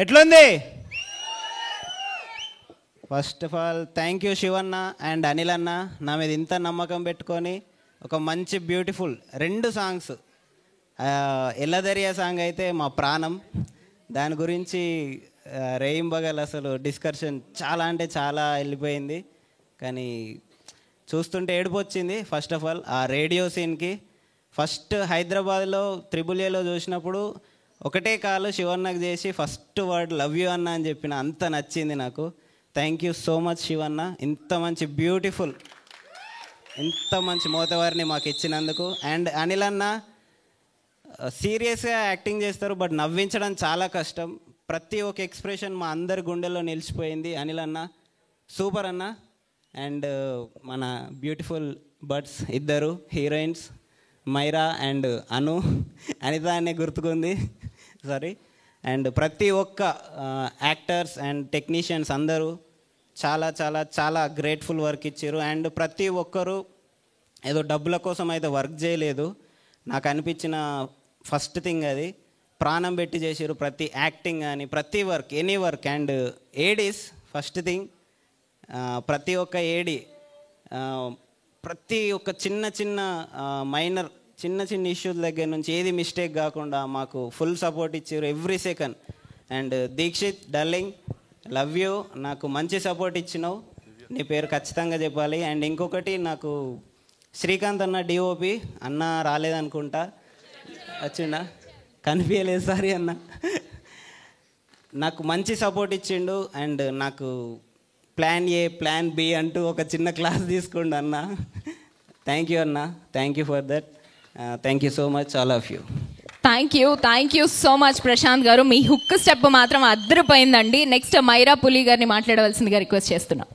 ఎట్లుంది? First of all thank you Shivanna and Anil అన్న నా మీద ఇంత నమ్మకం పెట్టుకొని ఒక మంచి బ్యూటిఫుల్ 2 సాంగ్స్. ఎల్లదరియా సాంగ్ అయితే మా ప్రాణం. దాని గురించి రేయింబగల్ అసలు డిస్కషన్ చాలా అంటే చాలా వెళ్ళిపోయింది. కానీ చూస్తుంటే ఏడుపు వచ్చింది. ఫస్ట్ ఆఫ్ ఆల్ ఆ రేడియో సీన్కి ఫస్ట్ హైదరాబాద్లో త్రిబుల్-ఏలో చూసినప్పుడు ఒకటే కాలు శివన్నకు చేసి ఫస్ట్ వర్డ్ లవ్ యూ అన్న అని చెప్పిన. అంత నచ్చింది నాకు. Thank you so much Shivanna, ఇంత మంచి బ్యూటిఫుల్ ఇంత మంచి మోతవారిని మాకు ఇచ్చినందుకు. అండ్ అనిల్ అన్న సీరియస్గా యాక్టింగ్ చేస్తారు, బట్ నవ్వించడం చాలా కష్టం. ప్రతి ఒక్క ఎక్స్ప్రెషన్ మా అందరి గుండెల్లో నిలిచిపోయింది. అనిల్ అన్న సూపర్ అన్న. అండ్ మన బ్యూటిఫుల్ బర్డ్స్ ఇద్దరు హీరోయిన్స్ మైరా అండ్ అను, అనిత అనే గుర్తుకుంది సారీ. అండ్ ప్రతి ఒక్క యాక్టర్స్ అండ్ టెక్నీషియన్స్ అందరూ చాలా చాలా చాలా గ్రేట్ఫుల్ వర్క్ ఇచ్చారు. అండ్ ప్రతి ఒక్కరూ ఏదో డబ్బుల కోసం అయితే వర్క్ చేయలేదు. నాకు అనిపించిన ఫస్ట్ థింగ్ అది ప్రాణం పెట్టి చేసారు. ప్రతి యాక్టింగ్ కానీ ప్రతి work any work. And Aedes first thing, ప్రతి ఒక్క ఏడి ప్రతి ఒక్క చిన్న చిన్న మైనర్ చిన్న చిన్న ఇష్యూస్ దగ్గర నుంచి ఏది మిస్టేక్ కాకుండా మాకు ఫుల్ సపోర్ట్ ఇచ్చారు every second. And Dikshit darling love you, నాకు మంచి సపోర్ట్ ఇచ్చినావు, నీ పేరు ఖచ్చితంగా చెప్పాలి. అండ్ ఇంకొకటి నాకు శ్రీకాంత్ అన్న డిఓపి అన్న రాలేదనుకుంటా, వచ్చిండా కనిపించలేదు సారీ అన్న, నాకు మంచి సపోర్ట్ ఇచ్చిండు. అండ్ నాకు ప్లాన్ ఏ ప్లాన్ బి అంటూ ఒక చిన్న క్లాస్ తీసుకోండి అన్న. థ్యాంక్ యూ అన్న, thank you for that. Thank you so much all of you. Thank you so much Prashant గారు. మీ హుక్ స్టెప్ మాత్రం అద్దరిపోయిందండి. నెక్స్ట్ మైరా పులి గారిని మాట్లాడవలసిందిగా రిక్వెస్ట్ చేస్తున్నాం.